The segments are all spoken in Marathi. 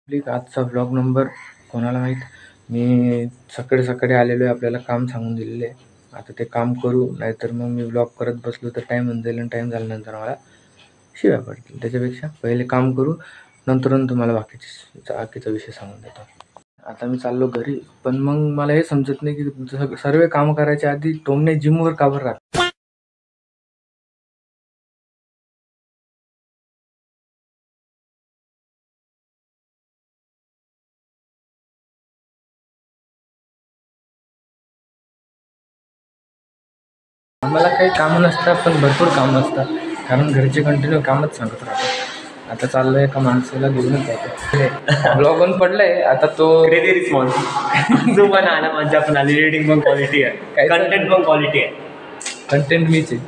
आजचा ब्लॉग नंबर कोणाला माहीत. मी सकाळी सकाळी आलेलो आहे, आपल्याला काम सांगून दिलेले आहे. आता ते काम करू, नाहीतर मग मी ब्लॉग करत बसलो तर टाईम होऊन जाईल आणि टाईम झाल्यानंतर मला शिव्या पडतील. त्याच्यापेक्षा पहिले काम करू, नंतर तुम्हाला बाकीचा विषय सांगून देतो. आता मी चाललो घरी, पण मग मला हे समजत नाही की सर्व कामं करायच्या आधी टोमने जिमवर का बरं राहत. आम्हाला काही कामं नसतात, पण भरपूर कामं असतात, कारण घरचे कंटिन्यू कामच सांगत राहतात. आता चाललंय एका माणसाला घेऊनच जातो. ब्लॉग पण पडलाय आता तो क्रेझी रिस्पॉन्स जो पण आला म्हणजे आपण आली रेटिंग पण क्वालिटी आहे, कंटेंट पण क्वालिटी आहे. कंटेंट मीच आहे,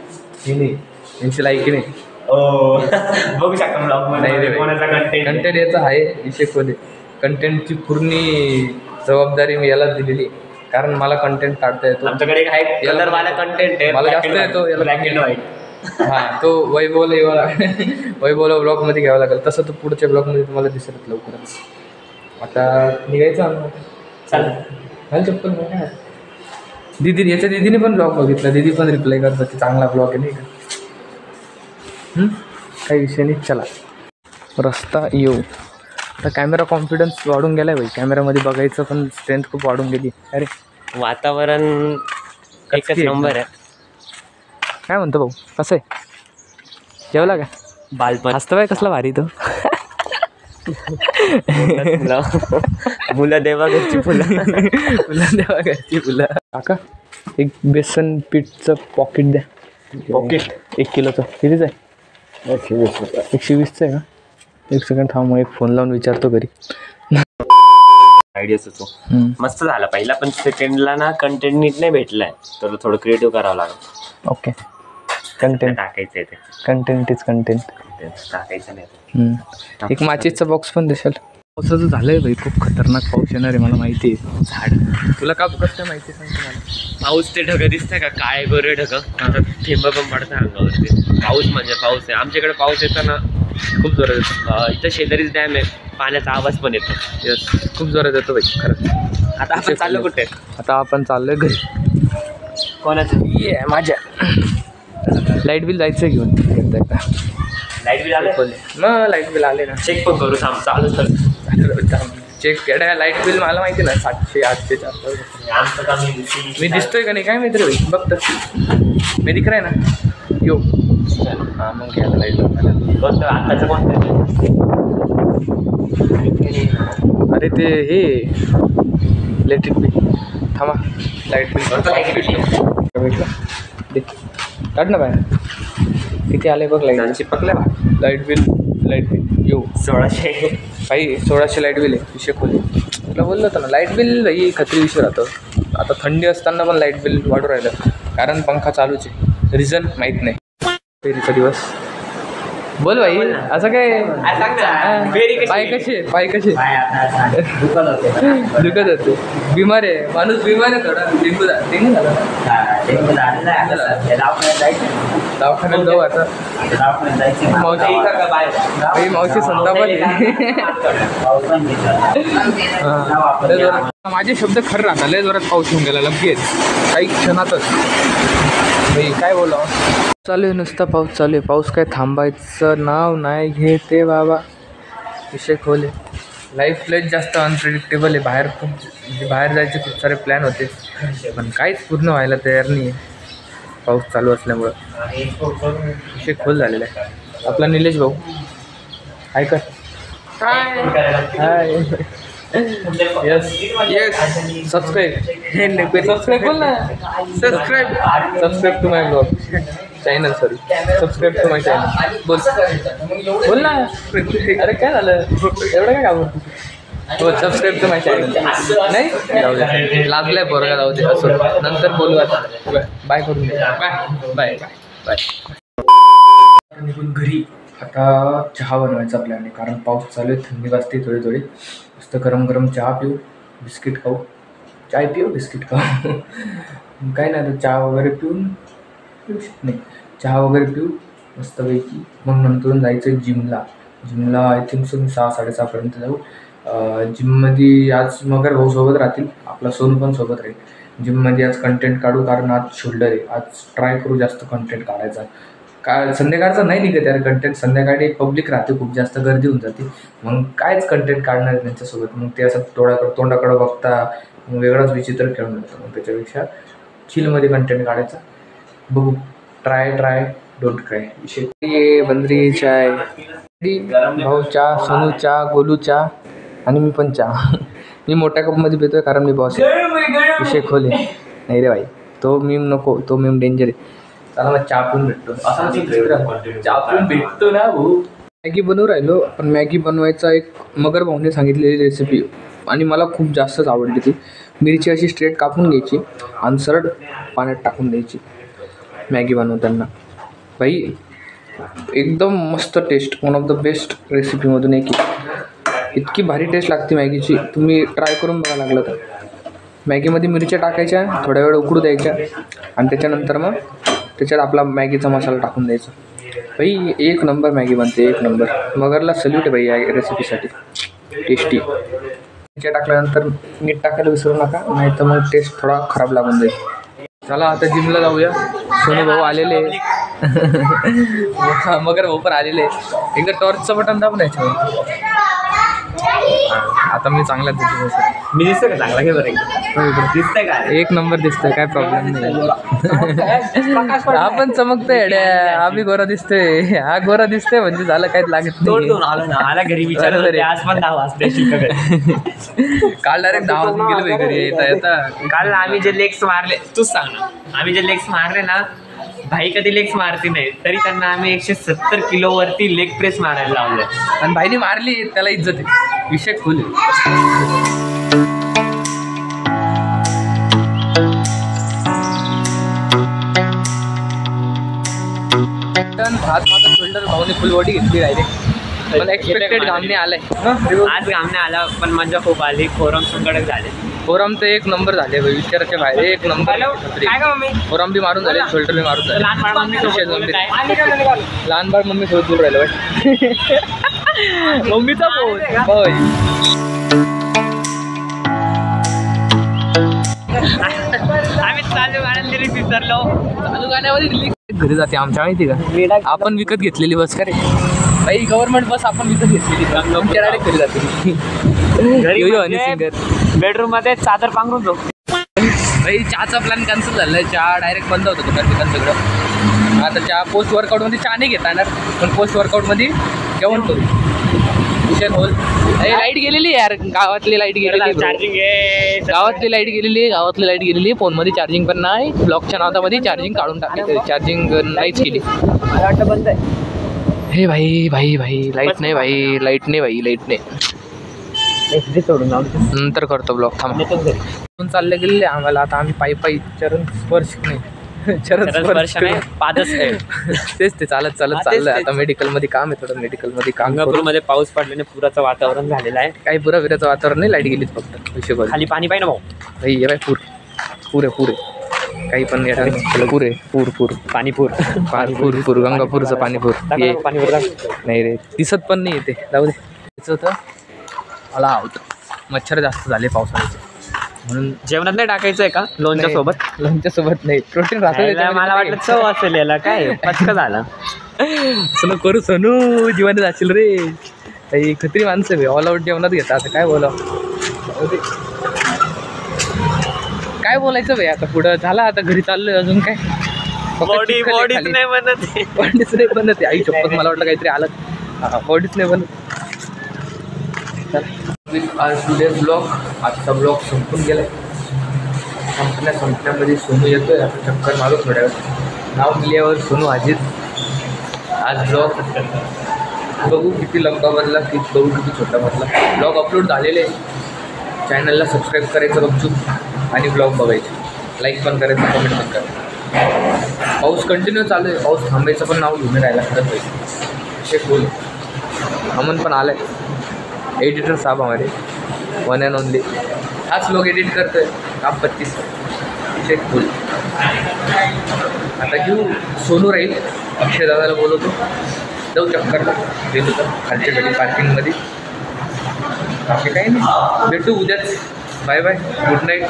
ही नाही, यांची लायकी नाही. बघू शकता ब्लॉग मध्ये कोणाचा कंटेंट याचा आहे. विषय खोले कंटेंटची पूर्ण जबाबदारी मी याला दिलेली, कारण मला कंटेंट काढता येतो. आमच्याकडे काय कलरवाला कंटेंट आहे, मला जास्त येतो याला, ब्लॅक अँड व्हाईट. हां, तो वैभवला ब्लॉगमध्ये घ्यावा लागेल. तसं तो पुढच्या ब्लॉगमध्ये तुम्हाला दिसेल लवकरच. आता निघायचं चालेल चप्पल काय दीदी, याच्या दीदीने पण ब्लॉग बघितला, दीदी पण रिप्लाय करतात की चांगला ब्लॉग आहे नाही का. काही विषय नाही. चला रस्ता येऊ. आता कॅमेरा कॉन्फिडन्स वाढून गेला आहे भाई, कॅमेरामध्ये बघायचं पण स्ट्रेंथ खूप वाढून गेली. अरे वातावरण एकच नंबर आहे. काय म्हणतो भाऊ, कसं आहे, जेवला का? बालपण असतं बाय कसला भारी तो. मुलं देवा घरची फुलं. फुलं देवा घरची फुलं. काका एक बेसन पीठचं पॉकेट द्या. पॉकेट 1 किलोचं कितीच आहे? 120चं आहे का? 1 सेकंड थांब, मग एक फोन लावून विचारतो घरी. आयडिया सुचव. मस्त झाला पहिला, पण सेकंडला ना कंटेंट नीट नाही भेटलाय, तर थोडं क्रिएटिव्ह करावं लागेल. ओके, कंटेंट टाकायचं आहे ते, कंटेंट इज कंटेंट. टाकायचं नाही. एक माचीसचा बॉक्स पण देशाल. पावसाचं झालंय भाई, खूप खतरनाक पाऊस येणार आहे मला माहिती आहे. झाड तुला का कसं काय माहिती सांगतो मला. पाऊस ते ढगं दिसतंय का, काळे गोरे ढगं, आता थेंब पण पडतं अंगावरती. पाऊस म्हणजे पाऊस आहे. आमच्याकडे पाऊस येताना खूप जोरात येतो. इथं शेजारीच डॅम आहे, पाण्याचा आवाज पण येतो. यस, खूप जोरात येतो भाई खरंच. आता आपण चाललो कुठे? आता आपण चाललोय घरी. कोणाचं? ये माझ्या लाईट बिल जायचं घेऊन एकदा. लाईट बिल आलं मग लाईट बिल आले ना, चेक पण करू. चालू सर चेक केलं लाईट बिल. मला माहिती ना 700-800 आमचं काम मी दिसतोय का नाही काय माहिती रे भाई, बघ तर मी दिख रहा आहे ना. यो हां, मग घ्यायला लाईट कोणतं आत्ताचं कोणतं? अरे ते हे इलेक्ट्रिक बिल. थांबा, लाईट बिल भेटलं दे, काढ ना बाहेर. किती आले बघ लाईट चिपकलं बा. लाईट बिल येऊ 1600 काही 1600 लाईट बिल आहे. विषय खोले तुला बोललो होतं ना, लाईट बिल ही खत्री विषय राहतं. आता थंडी असताना पण लाईट बिल वाढू राहिलं, कारण पंखा चालूच आहे. रिझन माहीत नाही. फेरीचा दिवस बोल भाई, असं काय. पाय कसे दुखत होते. बिमार आहे माणूस, बिमार आहे थोडा. डेंगू झाला. दवाखान्यात जाऊ आता. मावशी संतापाली. माझे शब्द खरं राहतात. लय जोरात पाऊस होऊन गेला लगेच काही क्षणातच भाई. काय बोलावं, चालू आहे नुसता पाऊस चालू आहे. पाऊस काय थांबायचं नाव नाही घेते बाबा. विषय खोले. लाईफ लयच जास्त अनप्रिडिक्टेबल आहे. बाहेर जायचे खूप सारे प्लॅन होते, पण काहीच पूर्ण व्हायला तयार नाही आहे पाऊस चालू असल्यामुळं. विषय खोल झालेला आहे. आपला निलेश भाऊ हाय कर. हाय यस सबस्क्राईब बोल ना. Subscribe to my blog channel. Sorry, subscribe to my channel. बोल ना. अरे काय झालं एवढं काय घाबरतो. हो, सबस्क्राईब टू माय चॅनल. नाही जाऊ दे, लाजलाय पोरगा, जाऊ दे. असं नंतर बोलू. आता बाय करून दे. बाय. निघून घरी. आता चहा बनवायचा प्लॅन आहे, कारण पाऊस चालू आहे, थंडी वाजते थोडी. मस्त गरम चहा पिऊ, बिस्किट खाऊ. चाय पिऊ, बिस्किट खाऊ. काय नाही, आता चहा वगैरे पिऊ मस्तपैकी. मग नंतर जायचं जिमला. आय थिंक सो मी 6-6:30 पर्यंत जाऊ. जिममध्ये आज मगर भाऊ सोबत राहतील, आपला सोनू पण सोबत राहील. जिममध्ये आज कंटेंट काढू, कारण आज शोल्डर आहे. आज ट्राय करू जास्त कंटेंट काढायचा. संध्याकाळचा नाही निघत यार कंटेंट, संध्याकाळी पब्लिक राहते, खूप जास्त गर्दी होऊन जाते. मग कायच कंटेंट काढणार आहे त्यांच्यासोबत. मग ते असं तोंडाकडं बघता मग वेगळाच विचित्र खेळून जातं. मग त्याच्यापेक्षा चिलमध्ये कंटेंट काढायचा. बघू, ट्राय डोंट क्राय. विषय बंदरी चाय, भाऊ चहा, सोनू चहा, गोलू चहा आणि मी पण चहा. मी मोठ्या कपमध्ये पितोय कारण मी बॉस आहे. विषय खोले नाही रे भाई, तो मीम नको, तो मीम डेंजर आहे. चला मग चहा पिऊन भेटतो. चहा पिऊन भेटतो ना भाऊ. मॅगी बनवू राहिलो, पण मॅगी बनवायचा एक मगर भाऊने सांगितलेली रेसिपी आणि मला खूप जास्तच आवडली ती. मिरची अशी स्ट्रेट कापून घ्यायची आणि सरळ पाण्यात टाकून द्यायची मॅगी बनवताना. भाई एकदम मस्त taste, one of the best रेसिपीमधून एक. इतकी भारी टेस्ट लागते मॅगीची, तुम्ही ट्राय करून बघा लागलं तर. मॅगीमध्ये मिरच्या टाकायच्या, थोड्या वेळ उकडू द्यायच्या आणि त्याच्यानंतर मग त्याच्यात आपला मॅगीचा मसाला टाकून द्यायचा. भाई एक नंबर मॅगी बनते, एक नंबर. मगरला सल्यूट आहे भाई या रेसिपीसाठी, टेस्टी. मिरच्या टाकल्यानंतर मीठ टाकायला विसरू नका, नाही तर मग टेस्ट थोडा खराब लागून जाईल. चला आता जिमला जाऊया. सोनू भाऊ आलेले मगर भाऊ पण आलेले. एकदा टॉर्चचं बटन दाबून याच्यावर. आता मी चांगला दिसतो. मी दिसतोय का चांगला? घे बरं, दिसतंय का? एक नंबर दिसतोय, काय प्रॉब्लेम नाही. आपण चमकतोय अड्या, आम्ही गोरा दिसतोय. हा गोरा दिसतोय म्हणजे झालं, काहीच लागत नाही. आला घरी विचारलं, आज पण 10 वाजता काल डायरेक्ट 10 वाजून गेलो भाई घरी येता. काल आम्ही जे लेग्स मारले, तूच सांग ना, आम्ही जे लेग्स मारले ना, भाई कधी लेग्स मारती नाही, तरी त्यांना आम्ही 170 किलोवरती लेग प्रेस मारायला लावले. आणि भाईने मारली त्याला इज्जत आहे. विषय खोल. आज माझा शोल्डर भाऊने फुल बॉडी घेतली डायरेक्ट. पण एक्सपेक्टेड घामने आलाय. आज घामने आला, पण मजा खूप आली. फोरम संकटच झाले. फोरम तर एक नंबर झाले विचाराच्या बाहेर, एक नंबर. फोरम बी मारून झाले, शोल्डर बी मारून झाले. लहान बाळ मम्मी सोबत बोल राहिलं मम्मीचा फोन. आम्ही चालू गाण्यात लिरिक्स विसरलो. चालू गाण्यामध्ये घरी जाते आमच्या, माहिती का? आपण विकत घेतलेली बस का रे भाई, गव्हर्नमेंट बस आपण विकत घेतलेली. आमच्या डायरेक्ट घरी जाते. बेडरूम मध्ये चादर पांघरून जाऊ. भाई चहाचा प्लॅन कॅन्सल झालाय. चहा डायरेक्ट बंद होतं दुकान सगळं. आता चहा पोस्ट वर्कआउटमध्ये चहा नाही घेता येणार, पण पोस्ट वर्कआउटमध्ये जेवण करू. विषय होल. लाईट गेलेली यार, गावातली लाईट गेलेली. चार्जिंग गावातली लाईट गेलेली. फोनमध्ये चार्जिंग पण नाही. ब्लॉकच्या नावामध्ये चार्जिंग काढून टाकली, चार्जिंग नाहीच केली. मला वाटतं बंद आहे. हे भाई लाईट नाही. सोडून नंतर करतो ब्लॉक. थांबून चालले गेलेले आम्हाला. आता आम्ही पायी चरण स्पर्श नाही, चरण स्पर्श पादच आहे. तेच ते चालत चाललंय. आता मेडिकलमध्ये काम आहे, थोडं मेडिकलमध्ये काम. गंगापूरमध्ये पाऊस पडल्याने पुराचं वातावरण झालेलं आहे. काही पुराचं वातावरण नाही, लाईट गेलीच फक्त. विषय खाली पाणी पाहिजे भाऊ. भाई ये बाय पुरे काही पण पूर पाणीपूर गंगापूरचं पाणीपूर नाही रे, दिसत पण नाही येते. जाऊ दे. त्याचं होतं मला आवडतं. मच्छर जास्त झाले पावसाळ्याचे, म्हणून जेवणात नाही टाकायचं आहे का? लोणच्या सोबत नाही, प्रोटीन राहतं. मला वाटलं चव असेल याला. काय पचका झाला. सोनू जीवाने जाशील रे. काही खत्री माणसं ऑल आउट जेवणात घेतात. आता काय काय बोलायचं भाई. आता पुढं झाला, आता घरी चाललोय. अजून काय बॉडीच नाही बनत. आई चप्पल, मला वाटलं काहीतरी आलं. बॉडीच नाही बनत. आज टुडेज ब्लॉग, आजचा ब्लॉग संपून गेलाय. संपण्यामध्ये सोनू येतोय. आता चक्कर मारू थोड्या वेळ. नाव मिळाल्यावर सोनू हाजीर. आज ब्लॉग बघू किती लंबा बनला, बघू किती छोटा बनला. ब्लॉग अपलोड झालेले. चॅनलला सबस्क्राईब करायचं बघू आणि ब्लॉग बघायचे. लाईक पण करायचं, कमेंट पण करायचं. पाऊस कंटिन्यू चालू आहे. पाऊस थांबायचं पण नाव घेऊन राहायला खरंच पाहिजे. विषय बोल. अमन पण आलाय, एडिटर साहब हमारे, वन अँड ओनली. हाच लोक एडिट करतोय. काम 32. विषय बोल. आता घेऊ. सोनू राहील. अक्षय दादाला बोलवतो, जाऊ चक्करला. गेलो तर खालच्या घरी पार्किंगमध्ये. बाकी काही नाही, भेटू उद्याच. Bye bye, good night,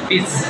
piece.